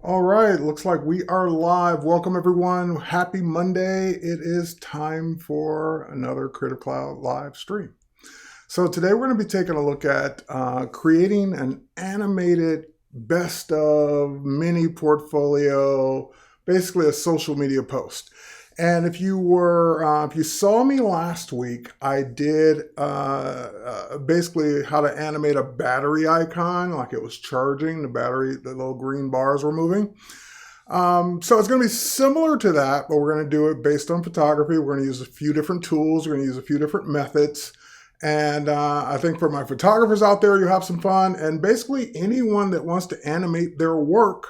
All right, looks like we are live. Welcome everyone. Happy Monday. It is time for another Creative Cloud live stream. So today we're going to be taking a look at creating an animated best of mini portfolio, basically a social media post. And if you saw me last week, I did basically how to animate a battery icon, like it was charging, the battery, the little green bars were moving. So it's going to be similar to that, but we're going to do it based on photography. We're going to use a few different tools. We're going to use a few different methods. And I think for my photographers out there, you'll have some fun. And basically anyone that wants to animate their work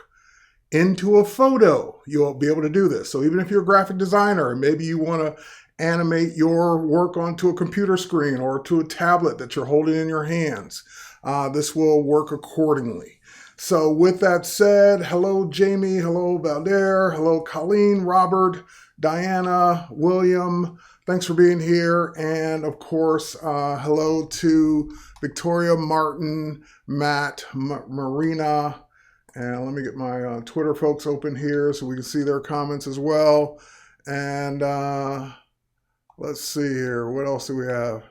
into a photo, you'll be able to do this. So even if you're a graphic designer and maybe you want to animate your work onto a computer screen or to a tablet that you're holding in your hands, this will work accordingly. So with that said, hello Jamie, hello Valder, hello Colleen, Robert, Diana, William, thanks for being here. And of course, hello to Victoria, Martin, Matt, Marina, and let me get my Twitter folks open here so we can see their comments as well. And let's see here. What else do we have?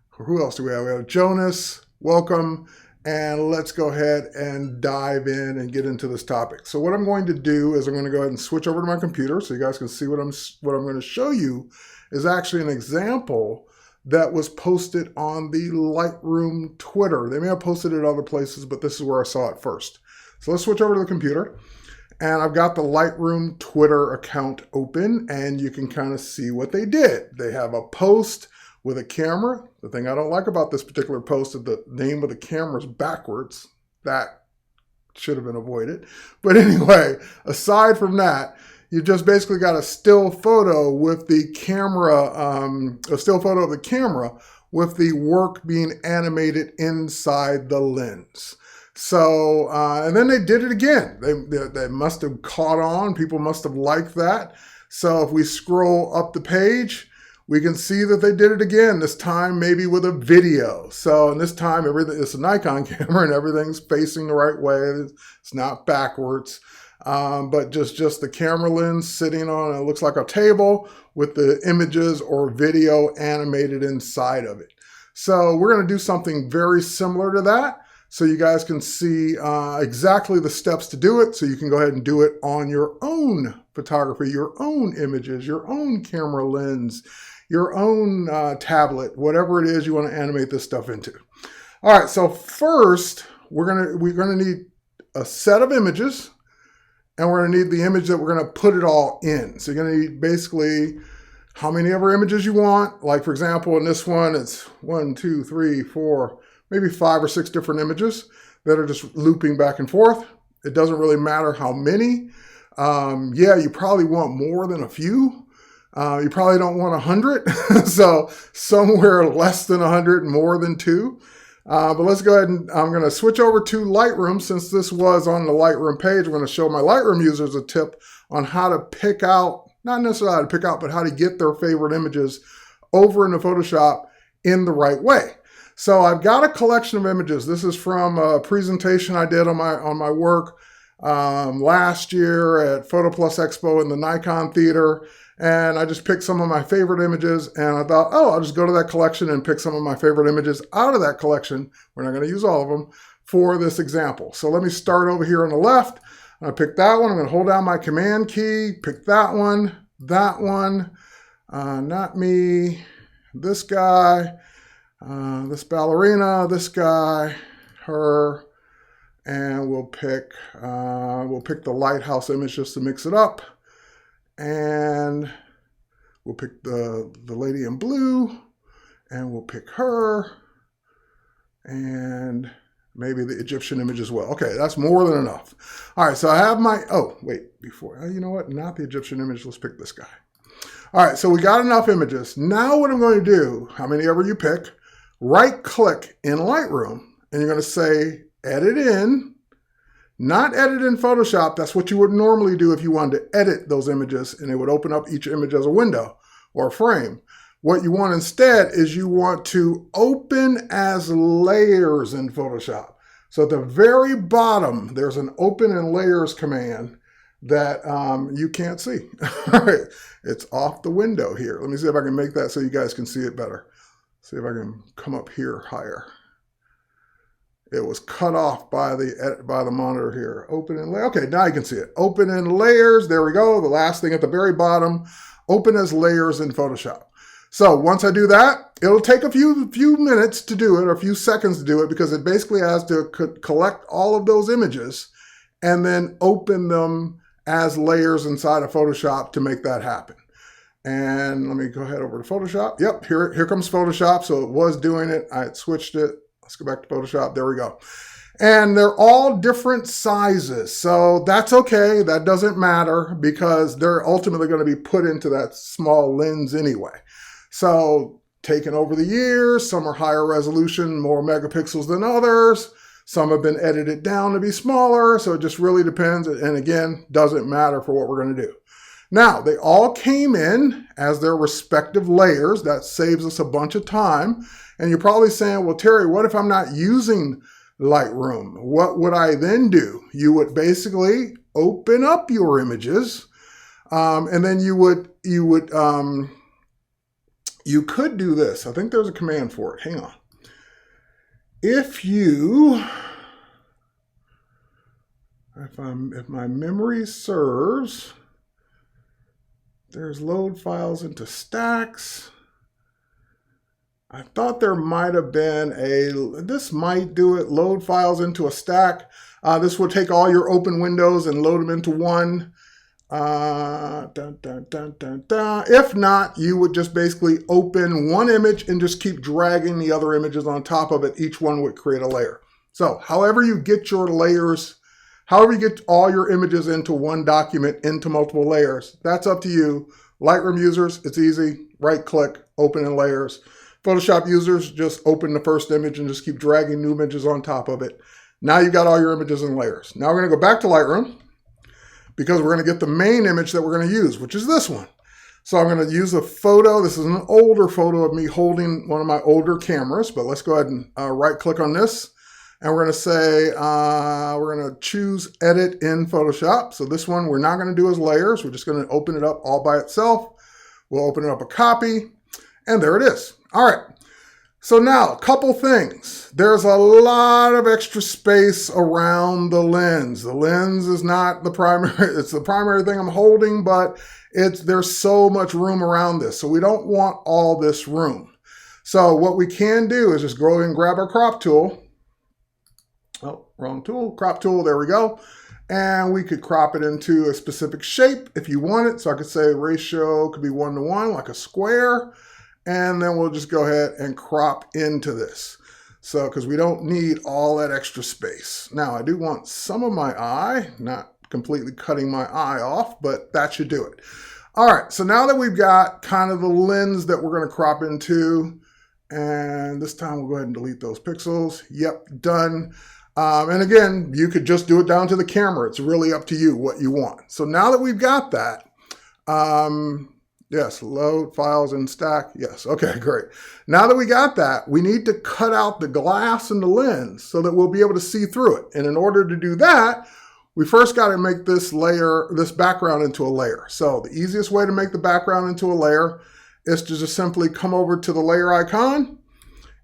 Who else do we have? We have Jonas. Welcome. And let's go ahead and dive in and get into this topic. So what I'm going to do is I'm going to go ahead and switch over to my computer so you guys can see what I'm going to show you is actually an example that was posted on the Lightroom Twitter. They may have posted it other places, but this is where I saw it first. So let's switch over to the computer, and I've got the Lightroom Twitter account open, and you can kind of see what they did. They have a post with a camera. The thing I don't like about this particular post is the name of the camera is backwards. That should have been avoided. But anyway, aside from that, you just basically got a still photo with the camera, a still photo of the camera with the work being animated inside the lens. So, and then they did it again. They must have caught on. People must have liked that. So if we scroll up the page, we can see that they did it again, this time maybe with a video. So, and this time it's a Nikon camera and everything's facing the right way. It's not backwards, but just the camera lens sitting on, it looks like a table with the images or video animated inside of it. So we're going to do something very similar to that, so you guys can see exactly the steps to do it, so you can go ahead and do it on your own photography, your own images, your own camera lens, your own tablet, whatever it is you want to animate this stuff into. All right, so first we're gonna need a set of images, and we're gonna need the image that we're gonna put it all in. So you're gonna need basically how many ever images you want. Like for example, in this one, it's 1, 2, 3, 4, maybe 5 or 6 different images that are just looping back and forth. It doesn't really matter how many. Yeah, you probably want more than a few. You probably don't want 100. So somewhere less than 100, more than 2. But let's go ahead and I'm going to switch over to Lightroom. Since this was on the Lightroom page, I'm going to show my Lightroom users a tip on how to pick out, not necessarily how to pick out, but how to get their favorite images over into Photoshop in the right way. So I've got a collection of images. This is from a presentation I did on my work last year at Photo Plus Expo in the Nikon Theater. And I just picked some of my favorite images, and I thought, oh, I'll just go to that collection and pick some of my favorite images out of that collection. We're not going to use all of them for this example. So let me start over here on the left. I pick that one. I'm going to hold down my command key, pick that one, not me, this guy, this ballerina, this guy, her, and we'll pick the lighthouse image just to mix it up. And we'll pick the lady in blue, and we'll pick her, and maybe the Egyptian image as well. Okay, that's more than enough. All right, so I have my, oh, wait, before, you know what? Not the Egyptian image, let's pick this guy. All right, so we got enough images. Now what I'm going to do, how many ever you pick, right-click in Lightroom, and you're going to say, edit in. Not edit in Photoshop. That's what you would normally do if you wanted to edit those images, and it would open up each image as a window or a frame. What you want instead is you want to open as layers in Photoshop. So at the very bottom, there's an open in layers command that you can't see. All right, it's off the window here. Let me see if I can make that so you guys can see it better. See if I can come up here higher. It was cut off by the monitor here. Open in layer. Okay, now you can see it. Open in layers. There we go. The last thing at the very bottom. Open as layers in Photoshop. So once I do that, it'll take a few minutes to do it, or a few seconds to do it, because it basically has to collect all of those images and then open them as layers inside of Photoshop to make that happen. And let me go ahead over to Photoshop. Yep, here comes Photoshop. So it was doing it. I had switched it. Let's go back to Photoshop. There we go. And they're all different sizes. So that's okay. That doesn't matter because they're ultimately going to be put into that small lens anyway. So taken over the years, some are higher resolution, more megapixels than others. Some have been edited down to be smaller. So it just really depends. And again, doesn't matter for what we're going to do. Now, they all came in as their respective layers. That saves us a bunch of time. And you're probably saying, well, Terry, what if I'm not using Lightroom? What would I then do? You would basically open up your images, and then you could do this. I think there's a command for it. Hang on. If my memory serves, there's load files into stacks. I thought there might have been this might do it, load files into a stack. This will take all your open windows and load them into one. If not, you would just basically open one image and just keep dragging the other images on top of it. Each one would create a layer. So however you get your layers, however you get all your images into one document, into multiple layers, that's up to you. Lightroom users, it's easy. Right click, open in layers. Photoshop users, just open the first image and just keep dragging new images on top of it. Now you got all your images in layers. Now we're going to go back to Lightroom because we're going to get the main image that we're going to use, which is this one. So I'm going to use a photo. This is an older photo of me holding one of my older cameras, but let's go ahead and right click on this. And we're going to say, we're going to choose edit in Photoshop. So this one we're not going to do as layers. We're just going to open it up all by itself. We'll open it up a copy, and there it is. All right. So now a couple things. There's a lot of extra space around the lens. The lens is not the primary, it's the primary thing I'm holding, but there's so much room around this. So we don't want all this room. So what we can do is just go and grab our crop tool. Oh, wrong tool, crop tool, there we go. And we could crop it into a specific shape if you want it. So I could say ratio could be 1:1, like a square. And then we'll just go ahead and crop into this. So, because we don't need all that extra space. Now, I do want some of my eye, not completely cutting my eye off, but that should do it. All right, so now that we've got kind of the lens that we're going to crop into, and this time we'll go ahead and delete those pixels. Yep, done. And again, you could just do it down to the camera. It's really up to you what you want. So now that we've got that, yes, load files in stack. Yes, okay, great. Now that we got that, we need to cut out the glass in the lens so that we'll be able to see through it. And in order to do that, we first got to make this background into a layer. So the easiest way to make the background into a layer is to just simply come over to the layer icon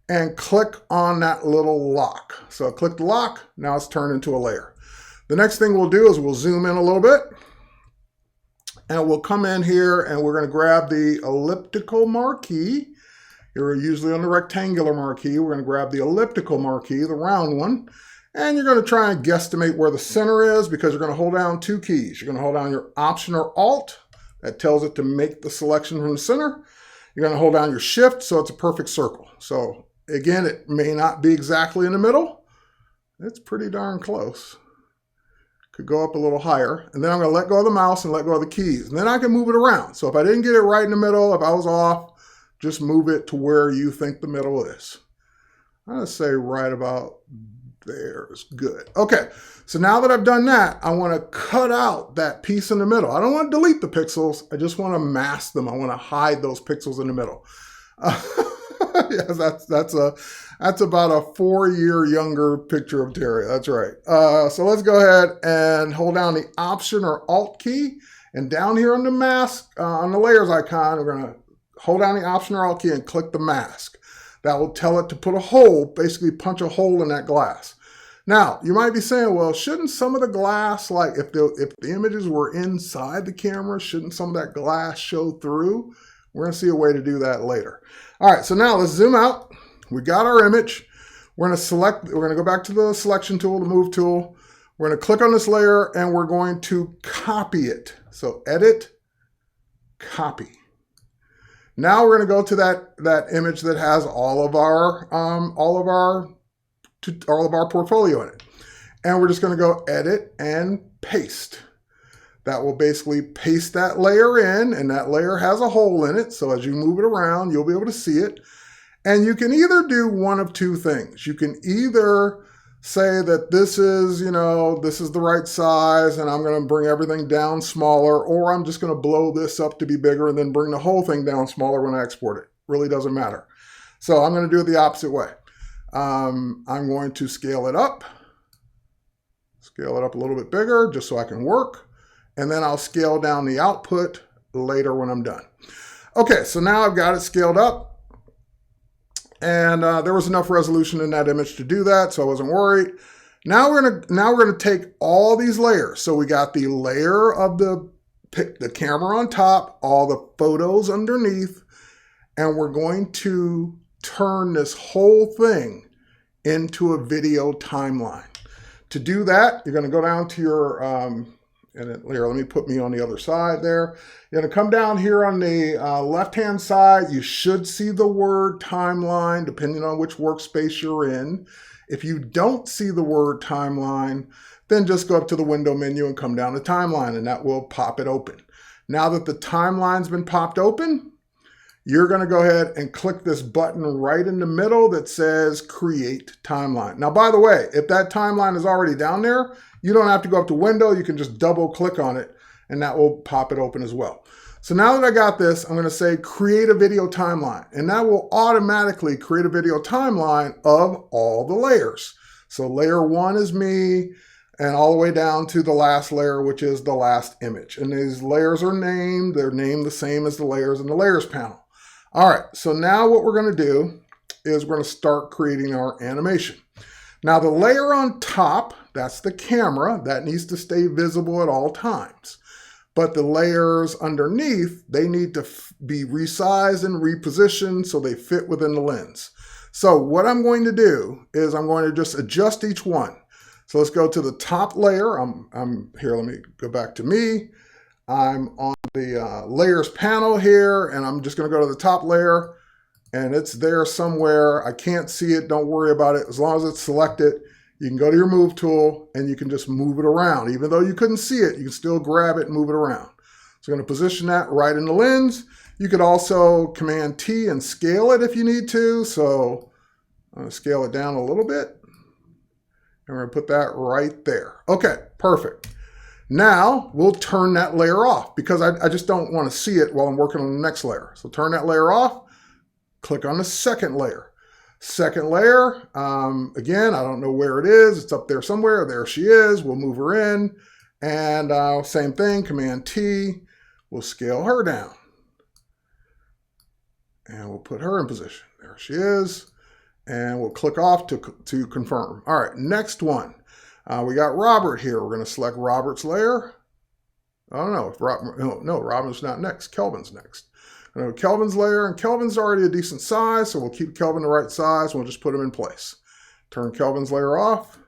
and click on that little lock. So click the lock, now it's turned into a layer. The next thing we'll do is we'll zoom in a little bit. And we'll come in here and we're going to grab the elliptical marquee. You're usually on the rectangular marquee. We're going to grab the elliptical marquee, the round one. And you're going to try and guesstimate where the center is because you're going to hold down two keys. You're going to hold down your Option or Alt. That tells it to make the selection from the center. You're going to hold down your Shift so it's a perfect circle. So again, it may not be exactly in the middle. It's pretty darn close. Could go up a little higher, and then I'm going to let go of the mouse and let go of the keys, and then I can move it around. So if I didn't get it right in the middle, if I was off, just move it to where you think the middle is. I'm going to say right about there is good. Okay, so now that I've done that, I want to cut out that piece in the middle. I don't want to delete the pixels. I just want to mask them. I want to hide those pixels in the middle. Yes, that's about a 4-year younger picture of Terry. That's right. So let's go ahead and hold down the Option or Alt key, and down here on the mask, on the layers icon, we're going to hold down the Option or Alt key and click the mask. That will tell it to put a hole, basically punch a hole in that glass. Now, you might be saying, well, shouldn't some of the glass, like if the images were inside the camera, shouldn't some of that glass show through? We're going to see a way to do that later. All right, so now let's zoom out. We got our image. We're going to go back to the selection tool, the move tool. We're going to click on this layer and we're going to copy it. So edit, copy. Now we're going to go to that image that has all of our portfolio in it. And we're just going to go edit and paste. That will basically paste that layer in, and that layer has a hole in it. So as you move it around, you'll be able to see it. And you can either do one of two things. You can either say that this is the right size and I'm going to bring everything down smaller, or I'm just going to blow this up to be bigger and then bring the whole thing down smaller when I export it. Really doesn't matter. So I'm going to do it the opposite way. I'm going to scale it up a little bit bigger just so I can work. And then I'll scale down the output later when I'm done. Okay, so now I've got it scaled up. And there was enough resolution in that image to do that, so I wasn't worried. Now we're gonna take all these layers. So we got the layer of the camera on top, all the photos underneath, and we're going to turn this whole thing into a video timeline. To do that, you're gonna go down to your here, let me put me on the other side there. You're going to come down here on the left-hand side. You should see the word timeline, depending on which workspace you're in. If you don't see the word timeline, then just go up to the window menu and come down to timeline, and that will pop it open. Now that the timeline's been popped open, you're going to go ahead and click this button right in the middle that says Create Timeline. Now, by the way, if that timeline is already down there, you don't have to go up to Window. You can just double click on it and that will pop it open as well. So now that I got this, I'm going to say Create a Video Timeline, and that will automatically create a video timeline of all the layers. So layer 1 is me, and all the way down to the last layer, which is the last image. And these layers are named. They're named the same as the layers in the Layers panel. All right, so now what we're going to do is we're going to start creating our animation. Now the layer on top, that's the camera, that needs to stay visible at all times. But the layers underneath, they need to be resized and repositioned so they fit within the lens. So what I'm going to do is I'm going to just adjust each one. So let's go to the top layer. I'm here, let me go back to me. I'm on the layers panel here, and I'm just going to go to the top layer, and it's there somewhere. I can't see it. Don't worry about it. As long as it's selected, you can go to your move tool and you can just move it around. Even though you couldn't see it, you can still grab it and move it around. So I'm going to position that right in the lens. You could also Command T and scale it if you need to. So I'm going to scale it down a little bit. And we're going to put that right there. Okay, perfect. Now we'll turn that layer off because I just don't want to see it while I'm working on the next layer. So turn that layer off, click on the second layer. Second layer, again, I don't know where it is. It's up there somewhere. There she is. We'll move her in. And same thing, Command T. We'll scale her down. And we'll put her in position. There she is. And we'll click off to confirm. All right, next one. We got Robert here. We're going to select Robert's layer. I don't know if Robin's not next. Kelvin's next. Kelvin's layer, and Kelvin's already a decent size, so we'll keep Kelvin the right size. We'll just put him in place. Turn Kelvin's layer off,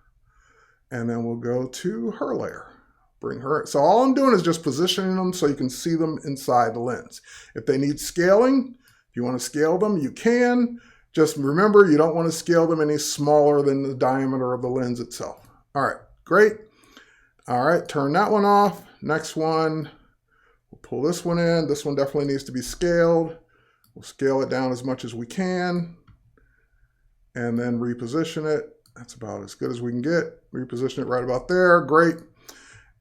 and then we'll go to her layer. Bring her. So all I'm doing is just positioning them so you can see them inside the lens. If they need scaling, if you want to scale them, you can. Just remember, you don't want to scale them any smaller than the diameter of the lens itself. All right, great. All right, turn that one off. Next one, we'll pull this one in. This one definitely needs to be scaled. We'll scale it down as much as we can and then reposition it. That's about as good as we can get. Reposition it right about there, great.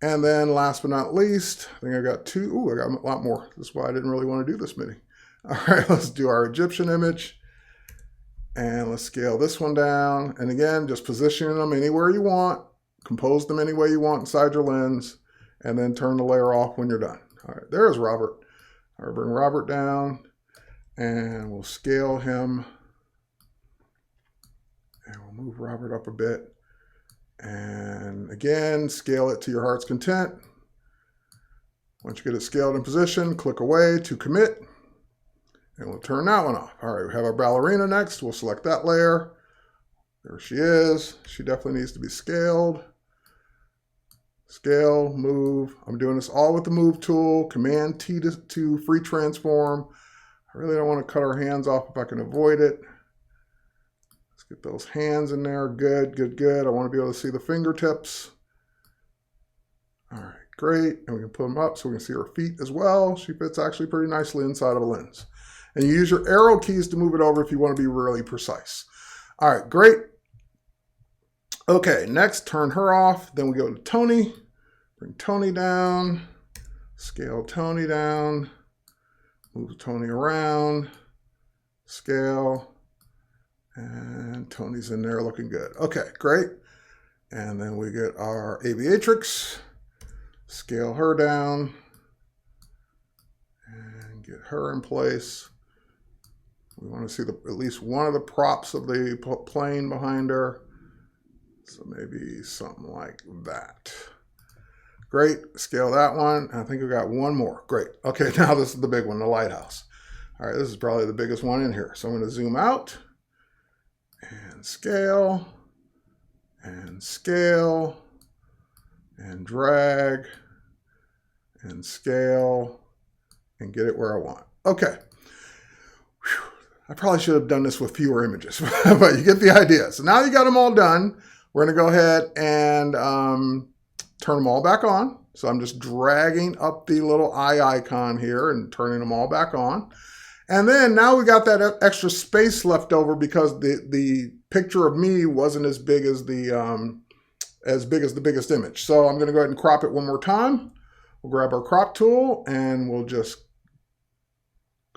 And then last but not least, I think I got two. Ooh, I got a lot more. This is why I didn't really want to do this mini. All right, let's do our Egyptian image. And let's scale this one down. And again, just positioning them anywhere you want. Compose them any way you want inside your lens. And then turn the layer off when you're done. All right, there's Robert. All right, bring Robert down. And we'll scale him. And we'll move Robert up a bit. And again, scale it to your heart's content. Once you get it scaled in position, click away to commit. And we'll turn that one off. All right, we have our ballerina next. We'll select that layer. There she is. She definitely needs to be scaled. Scale, move. I'm doing this all with the move tool. Command T to free transform. I really don't want to cut our hands off if I can avoid it. Let's get those hands in there. Good, good, good. I want to be able to see the fingertips. All right, great. And we can put them up so we can see her feet as well. She fits actually pretty nicely inside of a lens. And you use your arrow keys to move it over if you want to be really precise. All right, great. Okay, next, turn her off. Then we go to Tony. Bring Tony down. Scale Tony down. Move Tony around. Scale. And Tony's in there looking good. Okay, great. And then we get our aviatrix. Scale her down. And get her in place. We want to see at least one of the props of the plane behind her. So maybe something like that. Great, scale that one. I think we got one more. Great. Okay, now this is the big one, the lighthouse. All right, this is probably the biggest one in here. So I'm going to zoom out and scale and scale and drag and scale and get it where I want. Okay. Whew. I probably should have done this with fewer images, but you get the idea. So now you got them all done. We're going to go ahead and turn them all back on. So I'm just dragging up the little eye icon here and turning them all back on. And then now we got that extra space left over because the picture of me wasn't as big as the biggest image. So I'm going to go ahead and crop it one more time. We'll grab our crop tool and we'll just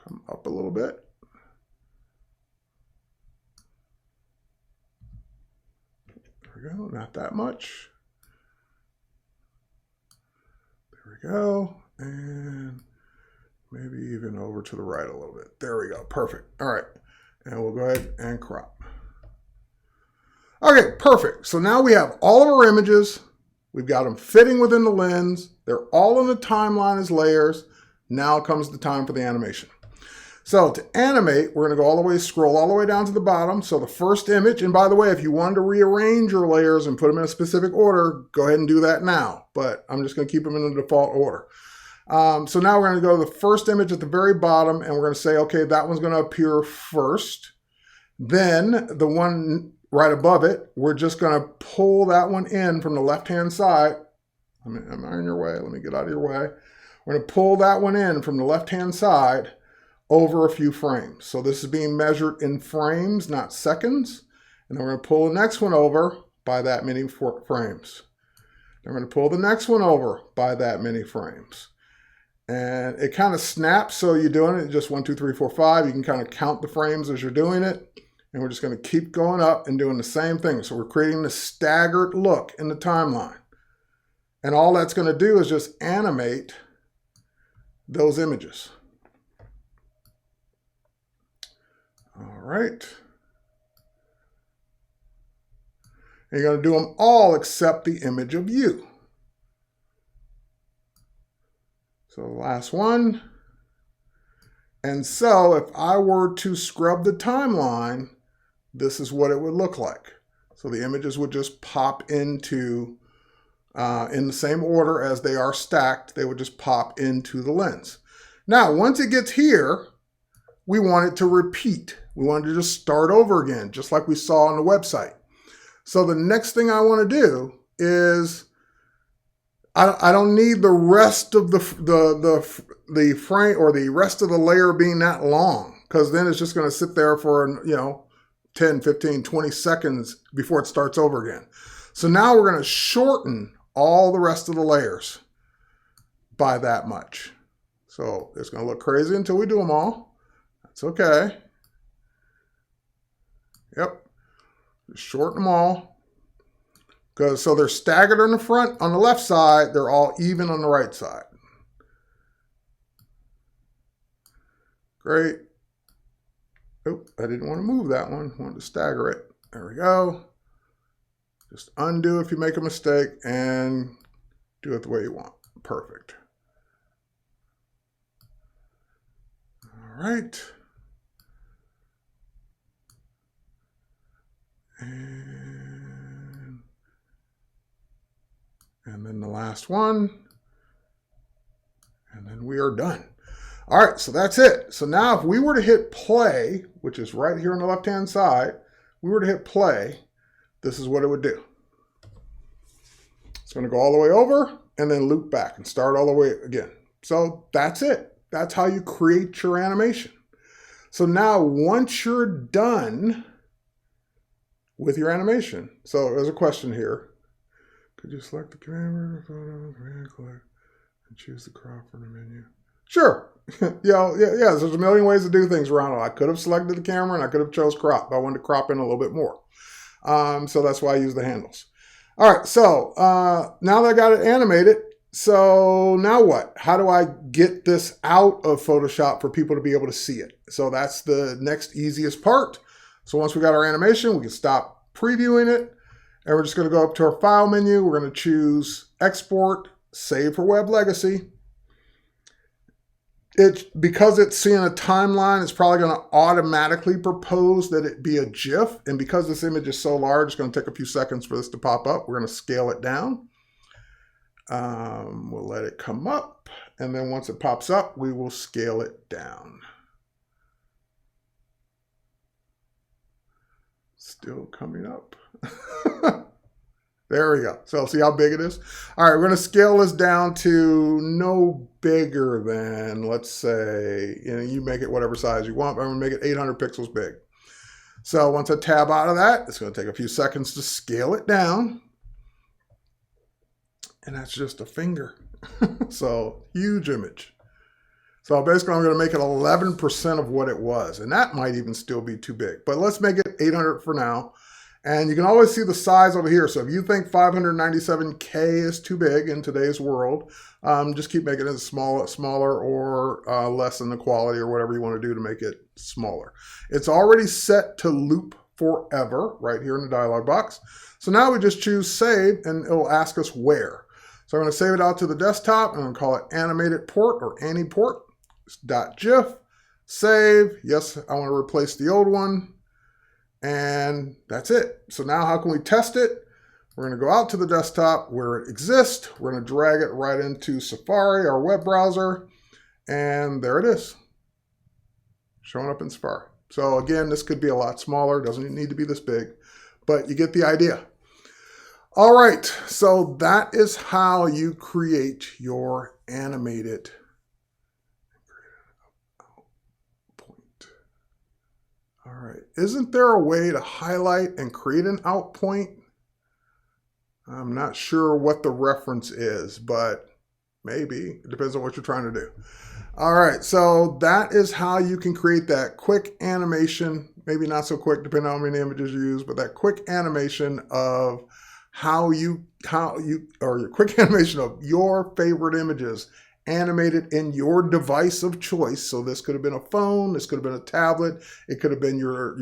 come up a little bit. There we go, not that much. There we go, and maybe even over to the right a little bit. There we go, perfect. All right, and we'll go ahead and crop. Okay, perfect. So now we have all of our images. We've got them fitting within the lens. They're all in the timeline as layers. Now comes the time for the animation. So to animate, we're going to go all the way, scroll all the way down to the bottom. So the first image, and by the way, if you wanted to rearrange your layers and put them in a specific order, go ahead and do that now. But I'm just going to keep them in the default order. So now we're going to go to the first image at the very bottom, and we're going to say, okay, that one's going to appear first. Then the one right above it, we're just going to pull that one in from the left-hand side. Am I in your way? Let me get out of your way. We're going to pull that one in from the left-hand side over a few frames. So this is being measured in frames, not seconds. And then we're going to pull the next one over by that many frames. Then we're going to pull the next one over by that many frames. And it kind of snaps, so you're doing it just 1, 2, 3, 4, 5. You can kind of count the frames as you're doing it. And we're just going to keep going up and doing the same thing. So we're creating this staggered look in the timeline. And all that's going to do is just animate those images. All right. And you're going to do them all except the image of you. So the last one. And so if I were to scrub the timeline, this is what it would look like. So the images would just pop into, in the same order as they are stacked, they would just pop into the lens. Now, once it gets here, we want it to repeat. We want it to just start over again, just like we saw on the website. So the next thing I want to do is, I don't need the rest of the frame or the rest of the layer being that long, because then it's just going to sit there for, 10, 15, 20 seconds before it starts over again. So now we're going to shorten all the rest of the layers by that much. So it's going to look crazy until we do them all. That's okay. Yep. Just shorten them all. So they're staggered on the front, on the left side, they're all even on the right side. Great. Oh, I didn't want to move that one. I wanted to stagger it. There we go. Just undo if you make a mistake and do it the way you want. Perfect. All right. And then the last one. And then we are done. All right, so that's it. So now if we were to hit play, which is right here on the left-hand side, we were to hit play, this is what it would do. It's going to go all the way over and then loop back and start all the way again. So that's it. That's how you create your animation. So now once you're done with your animation, so there's a question here. Could you select the camera, photo, click, and choose the crop from the menu? Sure. Yeah, there's a million ways to do things around it. I could have selected the camera and I could have chose crop, but I wanted to crop in a little bit more. So that's why I use the handles. All right, so now that I got it animated, so now what? How do I get this out of Photoshop for people to be able to see it? So that's the next easiest part. So once we got our animation, we can stop previewing it. And we're just going to go up to our file menu. We're going to choose export, save for web legacy. Because it's seeing a timeline, it's probably going to automatically propose that it be a GIF. And because this image is so large, it's going to take a few seconds for this to pop up. We're going to scale it down. We'll let it come up. And then once it pops up, we will scale it down. Still coming up. There we go. So see how big it is? All right, we're going to scale this down to no bigger than, let's say, you make it whatever size you want, but I'm going to make it 800 pixels big. So once I tab out of that, it's going to take a few seconds to scale it down. And that's just a finger. So huge image. So basically I'm going to make it 11% of what it was. And that might even still be too big. But let's make it 800 for now. And you can always see the size over here. So if you think 597K is too big in today's world, just keep making it smaller or lessen the quality or whatever you want to do to make it smaller. It's already set to loop forever right here in the dialog box. So now we just choose save and it'll ask us where. So I'm going to save it out to the desktop and I'm going to call it animated port or aniport.gif. Save. Yes, I want to replace the old one. And that's it. So now how can we test it? We're going to go out to the desktop where it exists. We're going to drag it right into Safari, our web browser. And there it is, showing up in Safari. So again, this could be a lot smaller. Doesn't need to be this big, but you get the idea. All right, so that is how you create your animated point. All right, isn't there a way to highlight and create an out point? I'm not sure what the reference is, but maybe. It depends on what you're trying to do. All right, so that is how you can create that quick animation, maybe not so quick depending on how many images you use, but that quick animation of or your quick animation of your favorite images animated in your device of choice. So this could have been a phone, this could have been a tablet, it could have been your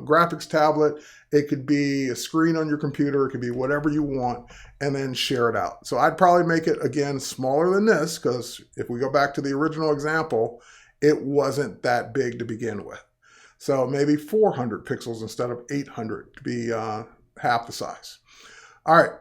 graphics tablet, it could be a screen on your computer, it could be whatever you want, and then share it out. So I'd probably make it, again, smaller than this, because if we go back to the original example, it wasn't that big to begin with. So maybe 400 pixels instead of 800 to be half the size. All right.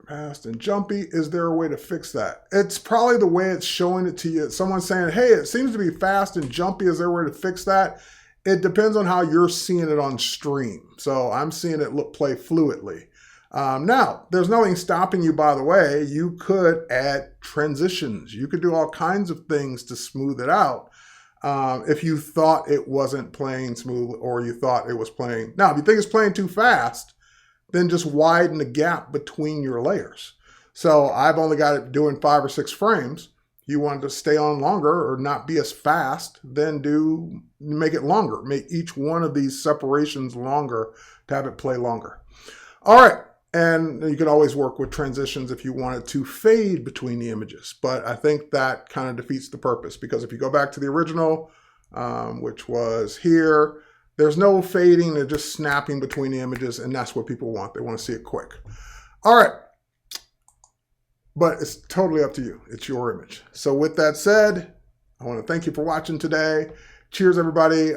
Fast and jumpy. Is there a way to fix that? It's probably the way it's showing it to you. Someone's saying, hey, it seems to be fast and jumpy. Is there a way to fix that? It depends on how you're seeing it on stream. So I'm seeing it play fluidly. Now, there's nothing stopping you, by the way. You could add transitions. You could do all kinds of things to smooth it out if you thought it wasn't playing smooth or you thought it was playing. Now, if you think it's playing too fast, then just widen the gap between your layers. So I've only got it doing 5 or 6 frames. you want to stay on longer or not be as fast, then make it longer. Make each one of these separations longer to have it play longer. All right. And you can always work with transitions if you wanted to fade between the images. But I think that kind of defeats the purpose, because if you go back to the original, which was here, there's no fading. They're just snapping between the images, and that's what people want. They want to see it quick. All right. But it's totally up to you. It's your image. So with that said, I want to thank you for watching today. Cheers, everybody.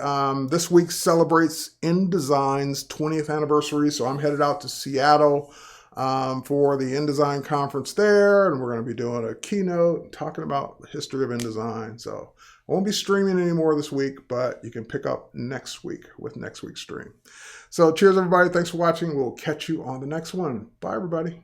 This week celebrates InDesign's 20th anniversary, so I'm headed out to Seattle for the InDesign conference there, and we're going to be doing a keynote talking about the history of InDesign. So I won't be streaming anymore this week, but you can pick up next week with next week's stream. So cheers, everybody. Thanks for watching. We'll catch you on the next one. Bye, everybody.